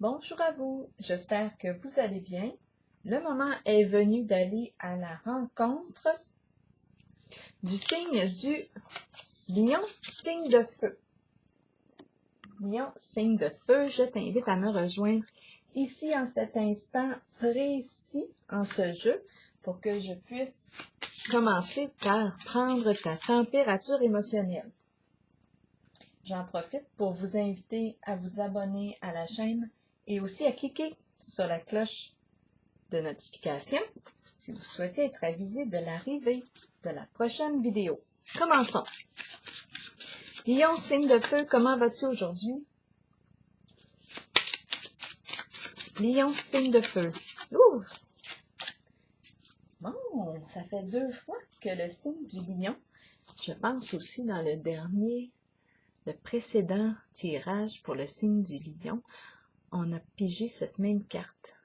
Bonjour à vous, j'espère que vous allez bien. Le moment est venu d'aller à la rencontre du signe du Lion, signe de feu. Lion, signe de feu, je t'invite à me rejoindre ici en cet instant précis en ce jeu pour que je puisse commencer par prendre ta température émotionnelle. J'en profite pour vous inviter à vous abonner à la chaîne et aussi à cliquer sur la cloche de notification si vous souhaitez être avisé de l'arrivée de la prochaine vidéo. Commençons. Lion, signe de feu, comment vas-tu aujourd'hui? Lion, signe de feu. Ouh! Bon, ça fait 2 fois que le signe du lion, je pense aussi dans le précédent tirage pour le signe du lion, on a pigé cette même carte.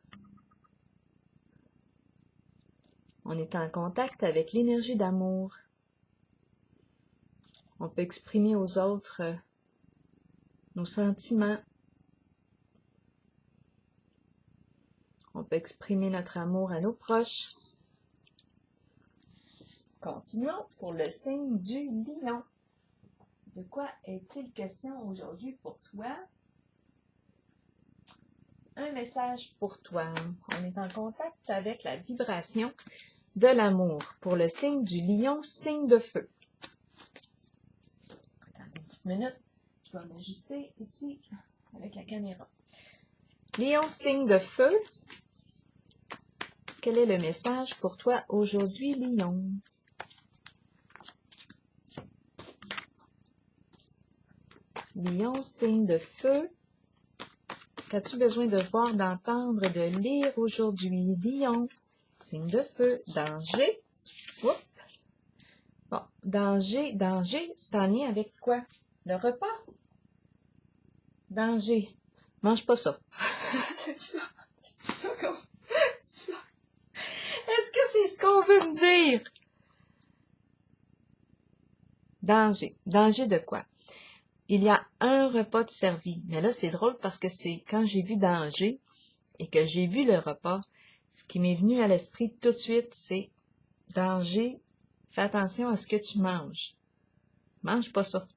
On est en contact avec l'énergie d'amour. On peut exprimer aux autres nos sentiments. On peut exprimer notre amour à nos proches. Continuons pour le signe du lion. De quoi est-il question aujourd'hui pour toi? Un message pour toi. On est en contact avec la vibration de l'amour pour le signe du lion, signe de feu. Attendez une petite minute. Je dois m'ajuster ici avec la caméra. Lion, signe de feu. Quel est le message pour toi aujourd'hui, Lion? Lion, signe de feu. Qu'as-tu besoin de voir, d'entendre, de lire aujourd'hui? Lion, signe de feu. Danger. Oups. Bon, danger, c'est en lien avec quoi? Le repas? Danger. Mange pas ça. C'est ça? C'est ça qu'on... C'est ça? Est-ce que c'est ce qu'on veut me dire? Danger. Danger de quoi? Il y a un repas de servi. Mais là, c'est drôle parce que c'est quand j'ai vu danger et que j'ai vu le repas, ce qui m'est venu à l'esprit tout de suite, c'est danger. Fais attention à ce que tu manges. Mange pas ça.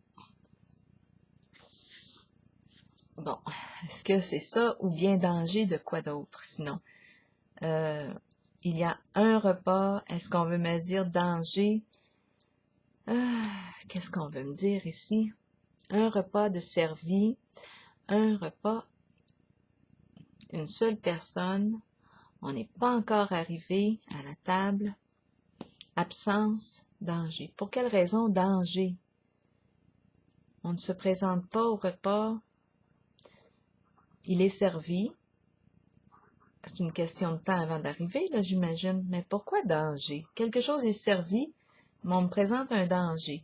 Bon, est-ce que c'est ça ou bien danger de quoi d'autre sinon? Il y a un repas. Est-ce qu'on veut me dire danger? Qu'est-ce qu'on veut me dire ici? Un repas de servi, un repas, une seule personne, on n'est pas encore arrivé à la table, absence, danger. Pour quelle raison danger? On ne se présente pas au repas, il est servi, c'est une question de temps avant d'arriver, là j'imagine, mais pourquoi danger? Quelque chose est servi, mais on me présente un danger.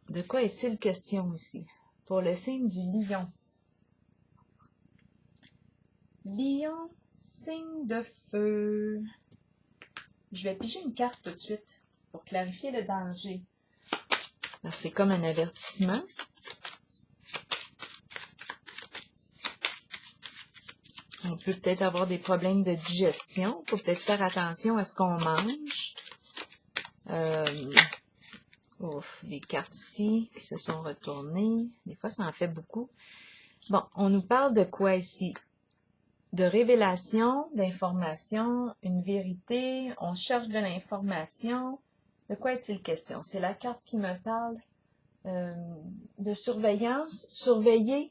De quoi est-il question ici? Pour le signe du lion. Lion, signe de feu. Je vais piger une carte tout de suite pour clarifier le danger. C'est comme un avertissement. On peut peut-être avoir des problèmes de digestion. Il faut peut-être faire attention à ce qu'on mange. Les cartes ici qui se sont retournées. Des fois, ça en fait beaucoup. Bon, on nous parle de quoi ici? De révélation, d'information, une vérité. On cherche de l'information. De quoi est-il question? C'est la carte qui me parle de surveillance. Surveiller.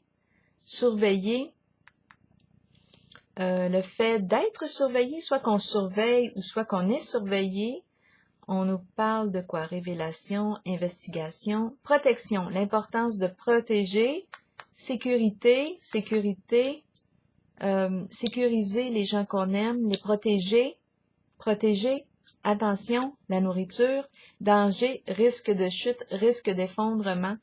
Le fait d'être surveillé, soit qu'on surveille ou soit qu'on est surveillé. On nous parle de quoi? Révélation, investigation, protection, l'importance de protéger, sécuriser les gens qu'on aime, les protéger, attention, la nourriture, danger, risque de chute, risque d'effondrement,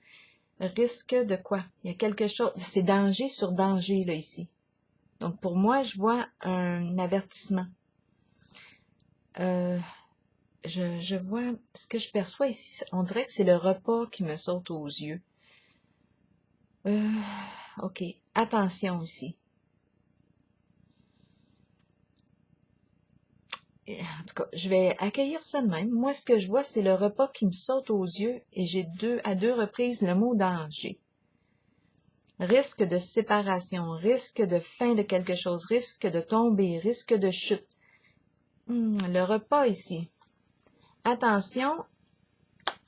risque de quoi? Il y a quelque chose, c'est danger sur danger là ici. Donc pour moi, je vois un avertissement. Je vois, ce que je perçois ici, on dirait que c'est le repas qui me saute aux yeux. OK. attention ici. En tout cas, je vais accueillir ça de même. Moi, ce que je vois, c'est le repas qui me saute aux yeux et j'ai à deux reprises le mot danger. Risque de séparation, risque de fin de quelque chose, risque de tomber, risque de chute. Le repas ici. Attention.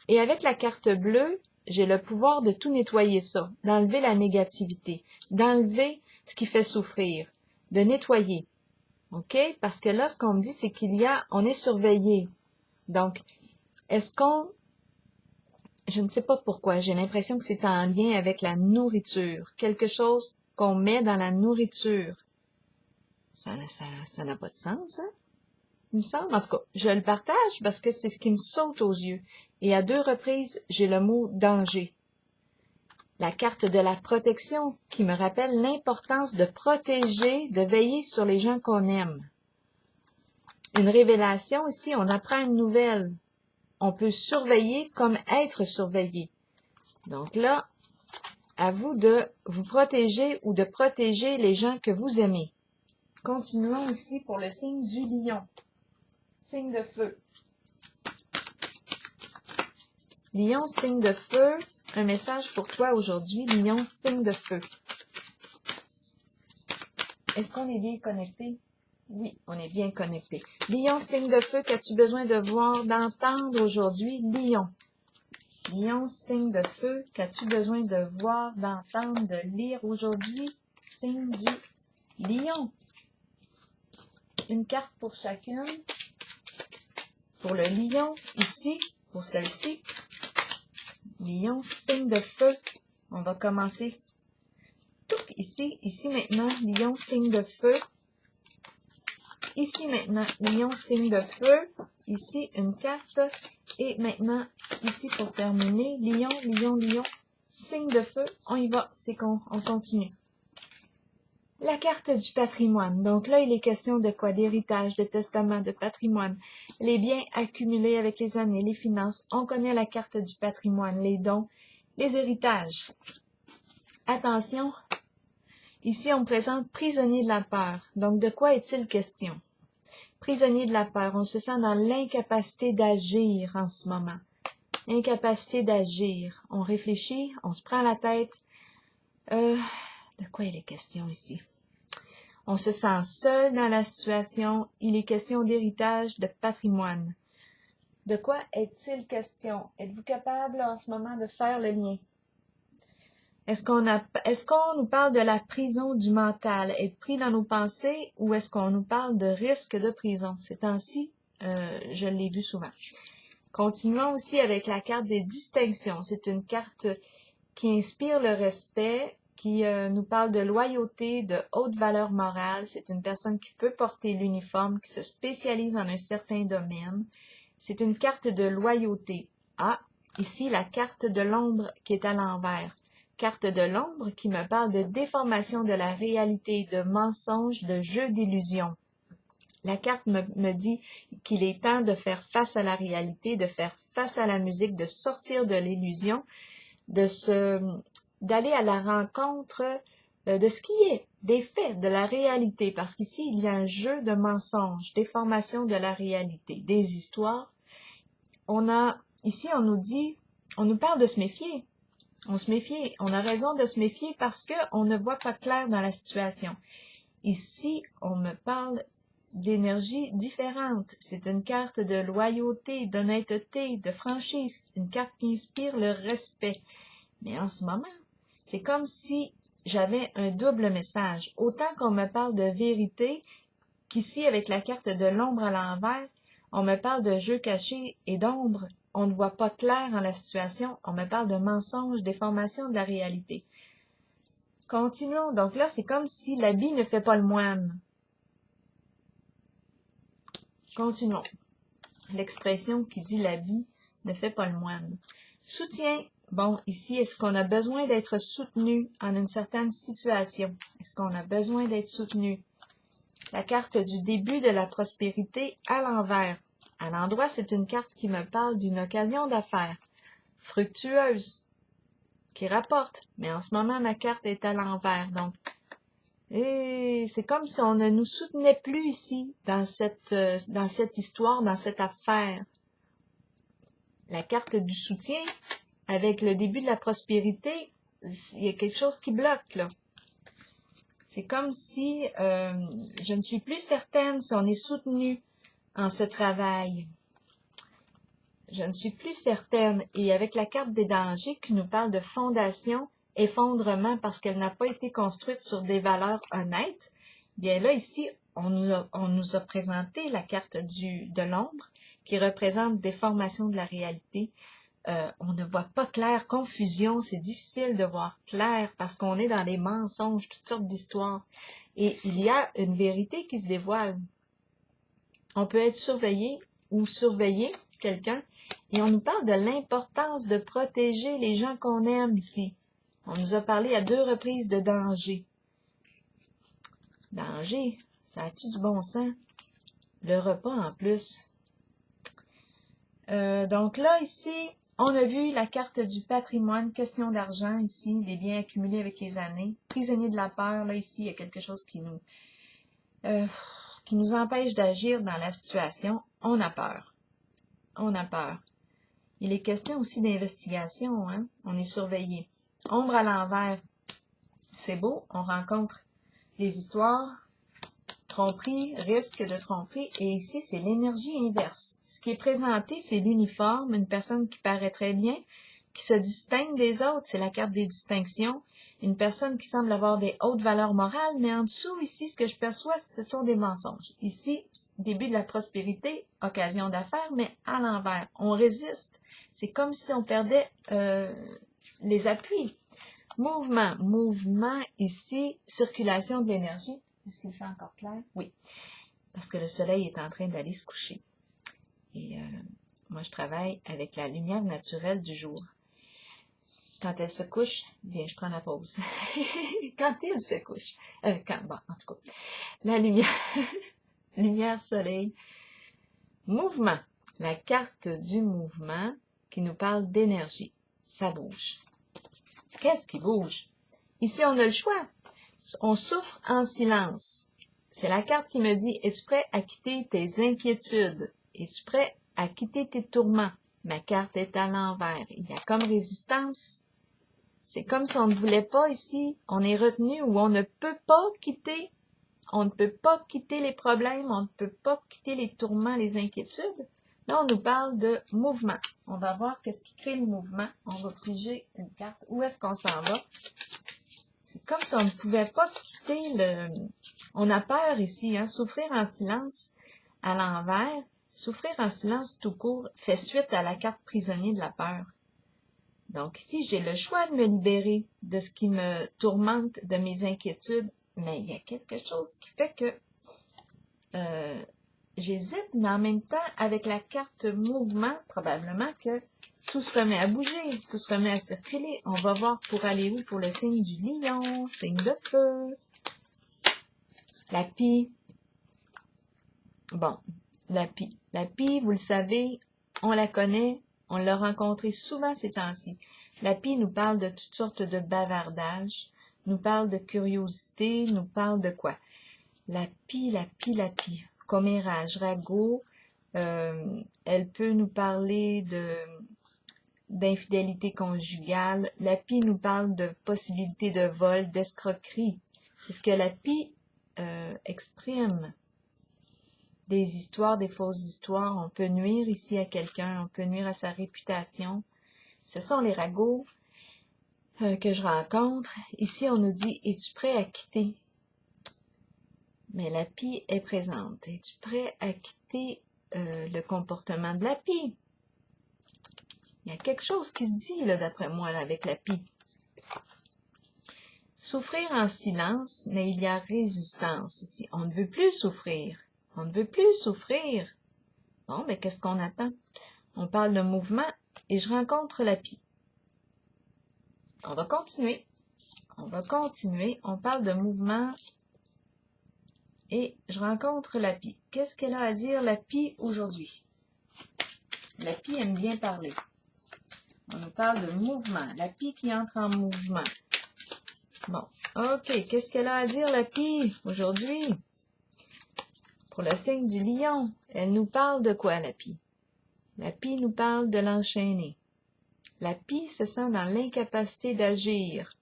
Et avec la carte bleue, j'ai le pouvoir de tout nettoyer ça, d'enlever la négativité, d'enlever ce qui fait souffrir, de nettoyer. OK? Parce que là, ce qu'on me dit, c'est on est surveillé. Donc, est-ce je ne sais pas pourquoi, j'ai l'impression que c'est en lien avec la nourriture. Quelque chose qu'on met dans la nourriture. Ça n'a pas de sens, hein? Il me semble. En tout cas, je le partage parce que c'est ce qui me saute aux yeux. Et à deux reprises, j'ai le mot danger. La carte de la protection qui me rappelle l'importance de protéger, de veiller sur les gens qu'on aime. Une révélation ici, on apprend une nouvelle. On peut surveiller comme être surveillé. Donc là, à vous de vous protéger ou de protéger les gens que vous aimez. Continuons ici pour le signe du lion. Signe de feu. Lion, signe de feu. Un message pour toi aujourd'hui, Lion, signe de feu. Est-ce qu'on est bien connecté? Oui, on est bien connecté. Lion, signe de feu, qu'as-tu besoin de voir, d'entendre aujourd'hui? Lion. Lion, signe de feu, qu'as-tu besoin de voir, d'entendre, de lire aujourd'hui? Signe du lion. Une carte pour chacune. Pour le lion, ici, pour celle-ci. Lion, signe de feu. On va commencer. Ici, maintenant, lion, signe de feu. Ici, maintenant, lion, signe de feu. Ici, une carte. Et maintenant, ici, pour terminer, lion, lion, lion, signe de feu. On y va, on continue. La carte du patrimoine. Donc là, il est question de quoi? D'héritage, de testament, de patrimoine. Les biens accumulés avec les années, les finances. On connaît la carte du patrimoine, les dons, les héritages. Attention, ici, on me présente prisonnier de la peur. Donc, de quoi est-il question? Prisonnier de la peur, on se sent dans l'incapacité d'agir en ce moment. Incapacité d'agir. On réfléchit, on se prend la tête. De quoi il est question ici? On se sent seul dans la situation. Il est question d'héritage, de patrimoine. De quoi est-il question? Êtes-vous capable en ce moment de faire le lien? Est-ce qu'on nous parle de la prison du mental, être pris dans nos pensées, ou est-ce qu'on nous parle de risque de prison? Ces temps-ci, je l'ai vu souvent. Continuons aussi avec la carte des distinctions. C'est une carte qui inspire le respect, qui nous parle de loyauté, de haute valeur morale. C'est une personne qui peut porter l'uniforme, qui se spécialise en un certain domaine. C'est une carte de loyauté. Ah, ici, la carte de l'ombre qui est à l'envers. Carte de l'ombre qui me parle de déformation de la réalité, de mensonges, de jeux d'illusions. La carte me dit qu'il est temps de faire face à la réalité, de faire face à la musique, de sortir de l'illusion, d'aller à la rencontre de ce qui est, des faits, de la réalité. Parce qu'ici, il y a un jeu de mensonges, déformation de la réalité, des histoires. Ici, on nous parle de se méfier. On se méfie, on a raison de se méfier parce qu'on ne voit pas clair dans la situation. Ici, on me parle d'énergie différente. C'est une carte de loyauté, d'honnêteté, de franchise, une carte qui inspire le respect. Mais en ce moment, c'est comme si j'avais un double message. Autant qu'on me parle de vérité, qu'ici, avec la carte de l'ombre à l'envers, on me parle de jeu caché et d'ombre. On ne voit pas clair en la situation. On me parle de mensonges, déformation de la réalité. Continuons. Donc là, c'est comme si l'habit ne fait pas le moine. Continuons. L'expression qui dit l'habit ne fait pas le moine. Soutien. Bon, ici, est-ce qu'on a besoin d'être soutenu en une certaine situation? Est-ce qu'on a besoin d'être soutenu? La carte du début de la prospérité à l'envers. À l'endroit, c'est une carte qui me parle d'une occasion d'affaires fructueuse. qui rapporte. Mais en ce moment, ma carte est à l'envers. Donc, et c'est comme si on ne nous soutenait plus ici, dans cette histoire, dans cette affaire. La carte du soutien, avec le début de la prospérité, il y a quelque chose qui bloque, là. C'est comme si je ne suis plus certaine si on est soutenu en ce travail. Je ne suis plus certaine. Et avec la carte des dangers qui nous parle de fondation, effondrement parce qu'elle n'a pas été construite sur des valeurs honnêtes, bien là, ici, on nous a présenté la carte de l'ombre qui représente déformation de la réalité. On ne voit pas clair, confusion, c'est difficile de voir clair parce qu'on est dans les mensonges, toutes sortes d'histoires. Et il y a une vérité qui se dévoile. On peut être surveillé ou surveiller quelqu'un et on nous parle de l'importance de protéger les gens qu'on aime ici. On nous a parlé à 2 reprises de danger. Danger, ça a-tu du bon sens? Le repas en plus. Donc là, ici, on a vu la carte du patrimoine, question d'argent ici, des biens accumulés avec les années. Prisonnier de la peur, là, ici, il y a quelque chose qui nous empêche d'agir dans la situation. On a peur. On a peur. Il est question aussi d'investigation, hein? On est surveillé. Ombre à l'envers. C'est beau, on rencontre des histoires, tromperie, risque de tromperie, et ici, c'est l'énergie inverse. Ce qui est présenté, c'est l'uniforme, une personne qui paraît très bien, qui se distingue des autres, c'est la carte des distinctions, une personne qui semble avoir des hautes valeurs morales, mais en dessous, ici, ce que je perçois, ce sont des mensonges. Ici, début de la prospérité, occasion d'affaires, mais à l'envers. On résiste. C'est comme si on perdait les appuis. Mouvement, ici, circulation de l'énergie. Est-ce qu'il fait encore clair? Oui, parce que le soleil est en train d'aller se coucher. Et moi, je travaille avec la lumière naturelle du jour. Quand elle se couche, bien, je prends la pause. Quand il se couche. Bon, en tout cas, la lumière, lumière, soleil. Mouvement. La carte du mouvement qui nous parle d'énergie. Ça bouge. Qu'est-ce qui bouge? Ici, on a le choix. On souffre en silence. C'est la carte qui me dit, es-tu prêt à quitter tes inquiétudes? Es-tu prêt à quitter tes tourments? Ma carte est à l'envers. Il y a comme résistance. C'est comme si on ne voulait pas ici. On est retenu ou on ne peut pas quitter. On ne peut pas quitter les problèmes. On ne peut pas quitter les tourments, les inquiétudes. Là, on nous parle de mouvement. On va voir qu'est-ce qui crée le mouvement. On va piger une carte. Où est-ce qu'on s'en va? C'est comme si on ne pouvait pas quitter le... On a peur ici, hein? Souffrir en silence à l'envers. Souffrir en silence tout court fait suite à la carte prisonnier de la peur. Donc ici, j'ai le choix de me libérer de ce qui me tourmente, de mes inquiétudes, mais il y a quelque chose qui fait que j'hésite, mais en même temps, avec la carte mouvement, probablement que tout se remet à bouger, tout se remet à circuler. On va voir pour aller où? Pour le signe du lion, signe de feu. La pie. Bon, la pie. La pie, vous le savez, on la connaît, on l'a rencontrée souvent ces temps-ci. La pie nous parle de toutes sortes de bavardages, nous parle de curiosité, nous parle de quoi? La pie. Commérage, ragot, elle peut nous parler d'infidélité conjugale. La pie nous parle de possibilité de vol, d'escroquerie. C'est ce que la pie exprime. Des histoires, des fausses histoires. On peut nuire ici à quelqu'un, on peut nuire à sa réputation. Ce sont les ragots que je rencontre. Ici, on nous dit, es-tu prêt à quitter? Mais la pie est présente. Es-tu prêt à quitter le comportement de la pie? Il y a quelque chose qui se dit, là, d'après moi, là, avec la pie. Souffrir en silence, mais il y a résistance ici. On ne veut plus souffrir. On ne veut plus souffrir. Bon, mais qu'est-ce qu'on attend? On parle de mouvement et je rencontre la pie. On va continuer. On va continuer. On parle de mouvement et je rencontre la pie. Qu'est-ce qu'elle a à dire, la pie, aujourd'hui? La pie aime bien parler. On nous parle de mouvement. La pie qui entre en mouvement. Bon, ok. Qu'est-ce qu'elle a à dire, la pie, aujourd'hui? Pour le signe du lion, elle nous parle de quoi, la pie? La pie nous parle de l'enchaîner. La pie se sent dans l'incapacité d'agir.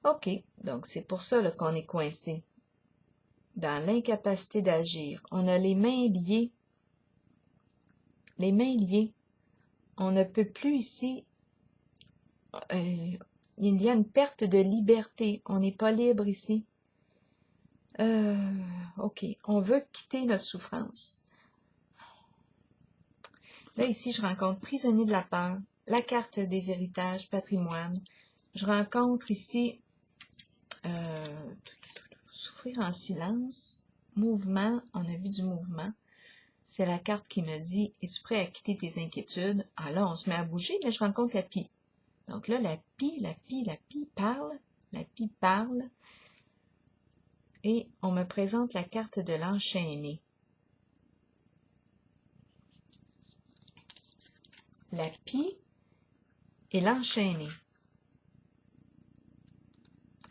Ok, donc c'est pour ça là, qu'on est coincé. Dans l'incapacité d'agir. On a les mains liées. Les mains liées. On ne peut plus ici... il y a une perte de liberté. On n'est pas libre ici. Ok, on veut quitter notre souffrance. Là, ici, je rencontre prisonnier de la peur, la carte des héritages, patrimoine. Je rencontre ici souffrir en silence, mouvement. On a vu du mouvement. C'est la carte qui me dit, es-tu prêt à quitter tes inquiétudes? Ah là, on se met à bouger, mais je rencontre la pie. Donc là, la pie parle. La pie parle. Et on me présente la carte de l'enchaîné. La pie et l'enchaîné.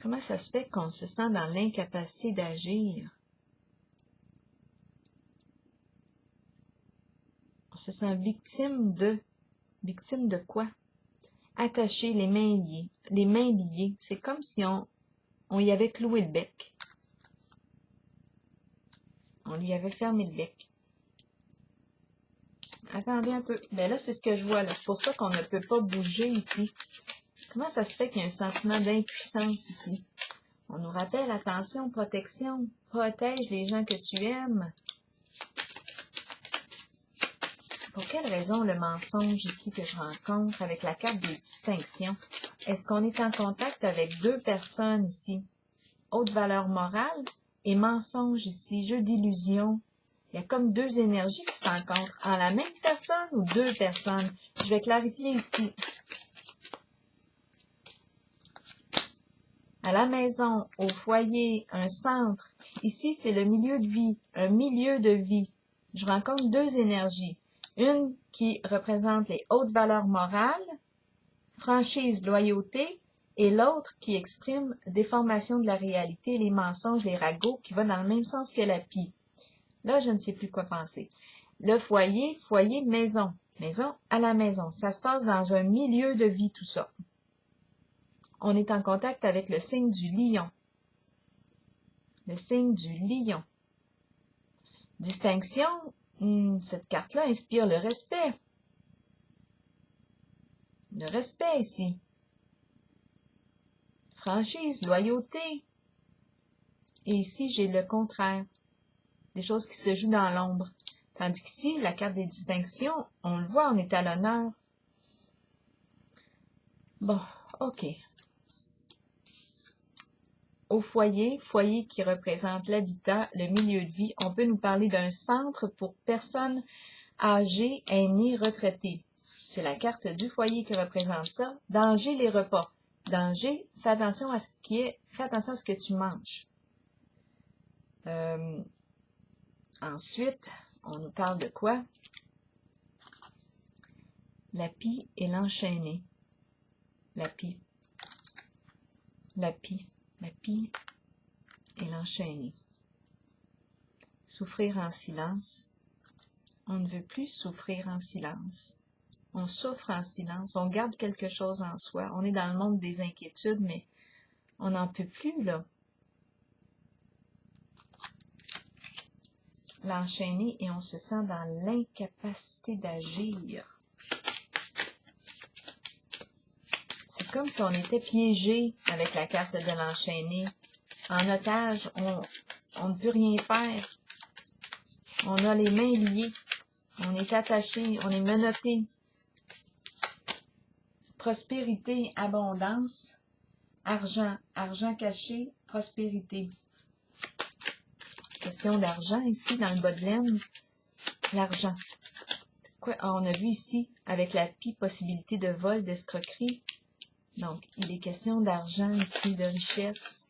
Comment ça se fait qu'on se sent dans l'incapacité d'agir? On se sent victime de... Victime de quoi? Attaché, les mains liées. Les mains liées. C'est comme si on y avait cloué le bec. On lui avait fermé le bec. Attendez un peu. Ben là, c'est ce que je vois. C'est pour ça qu'on ne peut pas bouger ici. Comment ça se fait qu'il y a un sentiment d'impuissance ici? On nous rappelle, attention, protection. Protège les gens que tu aimes. Pour quelle raison le mensonge ici que je rencontre avec la carte des distinctions? Est-ce qu'on est en contact avec deux personnes ici? Haute valeur morale et mensonge ici, jeu d'illusion. Il y a comme deux énergies qui se rencontrent. En la même personne ou deux personnes? Je vais clarifier ici. À la maison, au foyer, un centre. Ici, c'est le milieu de vie, un milieu de vie. Je rencontre deux énergies. Une qui représente les hautes valeurs morales, franchise, loyauté, et l'autre qui exprime déformation de la réalité, les mensonges, les ragots, qui va dans le même sens que la pie. Là, je ne sais plus quoi penser. Le foyer, foyer, maison. Maison à la maison. Ça se passe dans un milieu de vie, tout ça. On est en contact avec le signe du lion. Le signe du lion. Distinction, cette carte-là inspire le respect. Le respect ici. Franchise, loyauté. Et ici, j'ai le contraire. Des choses qui se jouent dans l'ombre. Tandis qu'ici, la carte des distinctions, on le voit, on est à l'honneur. Bon, ok. Au foyer, foyer qui représente l'habitat, le milieu de vie, on peut nous parler d'un centre pour personnes âgées, aînées, retraitées. C'est la carte du foyer qui représente ça. Danger, les repas. Danger, fais attention à ce que tu manges. Ensuite, on nous parle de quoi? La pie et l'enchaîné. La pie. La pie. La pie et l'enchaîner. Souffrir en silence. On ne veut plus souffrir en silence. On souffre en silence. On garde quelque chose en soi. On est dans le monde des inquiétudes, mais on n'en peut plus, là. L'enchaîner et on se sent dans l'incapacité d'agir. C'est comme si on était piégé avec la carte de l'enchaîner. En otage, on ne peut rien faire. On a les mains liées. On est attaché. On est menotté. Prospérité, abondance, argent. Argent caché, prospérité. Question d'argent ici, dans le bas de laine. L'argent. On a vu ici, avec la pie, possibilité de vol, d'escroquerie. Donc, il est question d'argent ici, de richesse.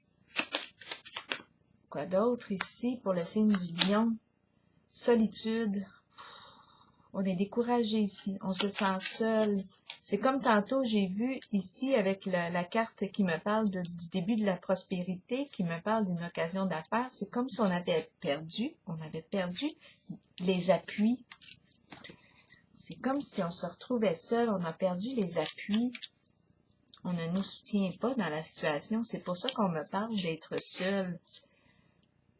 Quoi d'autre ici pour le signe du lion? Solitude. On est découragé ici. On se sent seul. C'est comme tantôt, j'ai vu ici avec la carte qui me parle du début de la prospérité, qui me parle d'une occasion d'affaires. C'est comme si on avait perdu les appuis. C'est comme si on se retrouvait seul, on a perdu les appuis. On ne nous soutient pas dans la situation. C'est pour ça qu'on me parle d'être seul.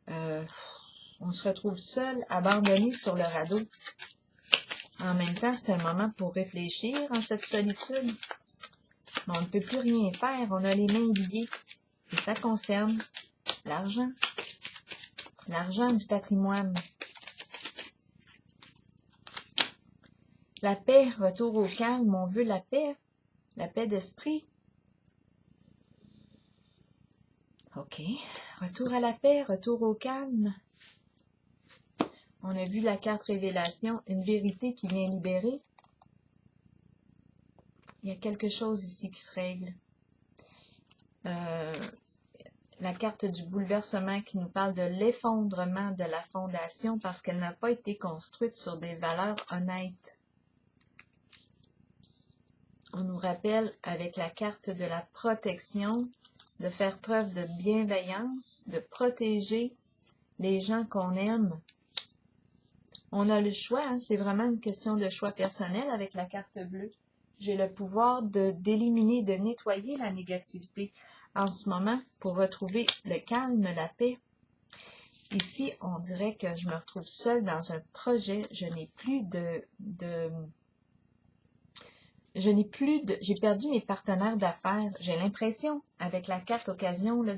On se retrouve seul, abandonné sur le radeau. En même temps, c'est un moment pour réfléchir en cette solitude. Mais on ne peut plus rien faire, on a les mains liées. Et ça concerne l'argent. L'argent du patrimoine. La paix, retour au calme, on veut la paix d'esprit. OK, retour à la paix, retour au calme. On a vu la carte révélation, une vérité qui vient libérer. Il y a quelque chose ici qui se règle. La carte du bouleversement qui nous parle de l'effondrement de la fondation parce qu'elle n'a pas été construite sur des valeurs honnêtes. On nous rappelle avec la carte de la protection de faire preuve de bienveillance, de protéger les gens qu'on aime. On a le choix, hein, c'est vraiment une question de choix personnel avec la carte bleue. J'ai le pouvoir d'éliminer, de nettoyer la négativité en ce moment pour retrouver le calme, la paix. Ici, on dirait que je me retrouve seule dans un projet. J'ai perdu mes partenaires d'affaires. J'ai l'impression, avec la carte occasion là,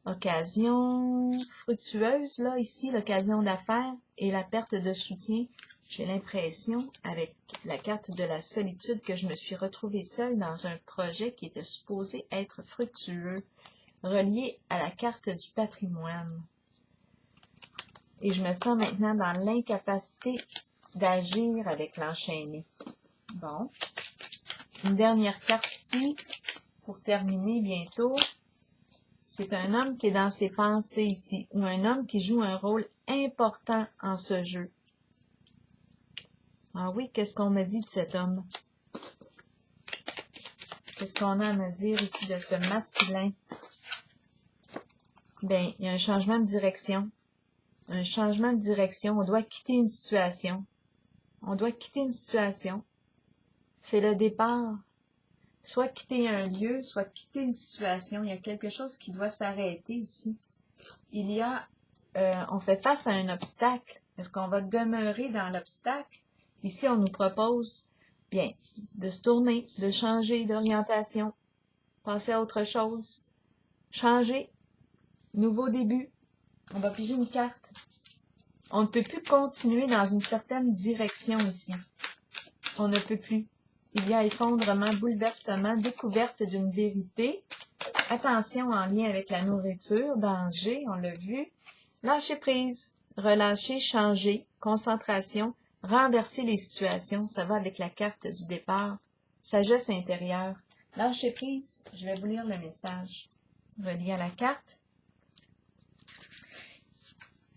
occasion fructueuse, là, ici, l'occasion d'affaires et la perte de soutien, j'ai l'impression, avec la carte de la solitude, que je me suis retrouvée seule dans un projet qui était supposé être fructueux, relié à la carte du patrimoine. Et je me sens maintenant dans l'incapacité d'agir avec l'enchaîné. Bon. Une dernière carte ici, pour terminer bientôt. C'est un homme qui est dans ses pensées ici, ou un homme qui joue un rôle important en ce jeu. Ah oui, qu'est-ce qu'on me dit de cet homme? Qu'est-ce qu'on a à me dire ici de ce masculin? Bien, il y a un changement de direction. Un changement de direction. On doit quitter une situation. On doit quitter une situation. C'est le départ. Soit quitter un lieu, soit quitter une situation. Il y a quelque chose qui doit s'arrêter ici. Il y a, on fait face à un obstacle. Est-ce qu'on va demeurer dans l'obstacle? Ici, on nous propose, bien, de se tourner, de changer d'orientation, passer à autre chose, changer, nouveau début. On va piger une carte. On ne peut plus continuer dans une certaine direction ici. On ne peut plus. Il y a effondrement, bouleversement, découverte d'une vérité. Attention en lien avec la nourriture, danger, on l'a vu. Lâcher prise, relâcher, changer, concentration, renverser les situations. Ça va avec la carte du départ. Sagesse intérieure. Lâcher prise, je vais vous lire le message relié à la carte.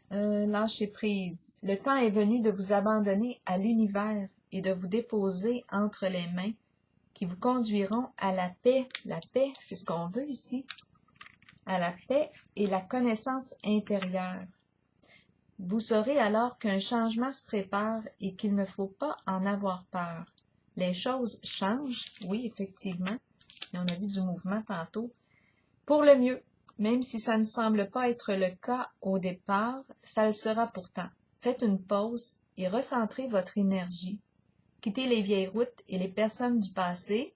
Lâcher prise. Le temps est venu de vous abandonner à l'univers et de vous déposer entre les mains qui vous conduiront à la paix. La paix, c'est ce qu'on veut ici. À la paix et la connaissance intérieure. Vous saurez alors qu'un changement se prépare et qu'il ne faut pas en avoir peur. Les choses changent, oui, effectivement, et on a vu du mouvement tantôt, pour le mieux. Même si ça ne semble pas être le cas au départ, ça le sera pourtant. Faites une pause et recentrez votre énergie. Quittez les vieilles routes et les personnes du passé.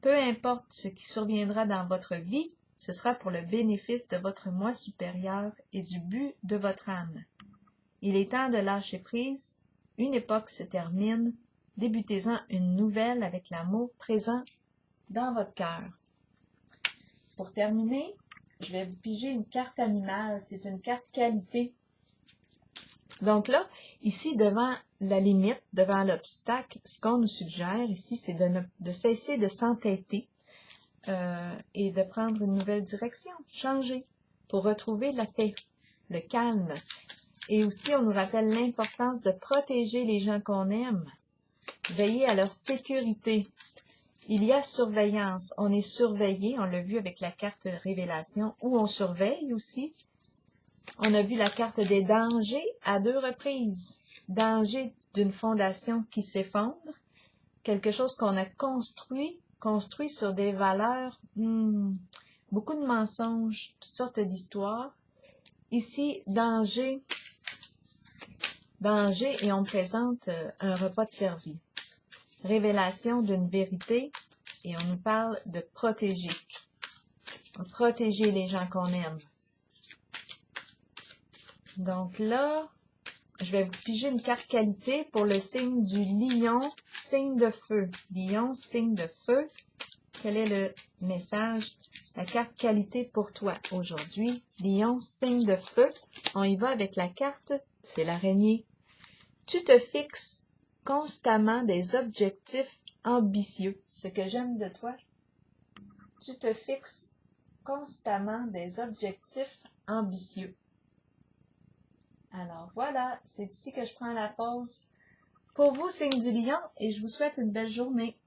Peu importe ce qui surviendra dans votre vie, ce sera pour le bénéfice de votre moi supérieur et du but de votre âme. Il est temps de lâcher prise. Une époque se termine. Débutez-en une nouvelle avec l'amour présent dans votre cœur. Pour terminer, je vais vous piger une carte animale. C'est une carte qualité. Donc là, ici, devant la limite, devant l'obstacle, ce qu'on nous suggère ici, c'est de cesser de s'entêter et de prendre une nouvelle direction, changer, pour retrouver la paix, le calme. Et aussi, on nous rappelle l'importance de protéger les gens qu'on aime. Veillez à leur sécurité. Il y a surveillance. On est surveillé. On l'a vu avec la carte révélation, où on surveille aussi. On a vu la carte des dangers à 2 reprises. Danger d'une fondation qui s'effondre. Quelque chose qu'on a construit sur des valeurs, beaucoup de mensonges, toutes sortes d'histoires. Ici, danger, et on présente un repas de servi. Révélation d'une vérité, et on nous parle de protéger. Protéger les gens qu'on aime. Donc là, je vais vous piger une carte qualité pour le signe du lion, signe de feu. Lion, signe de feu. Quel est le message? La carte qualité pour toi aujourd'hui. Lion, signe de feu. On y va avec la carte, c'est l'araignée. Tu te fixes constamment des objectifs ambitieux. Ce que j'aime de toi, tu te fixes constamment des objectifs ambitieux. Alors voilà, c'est ici que je prends la pause pour vous, signe du lion, et je vous souhaite une belle journée.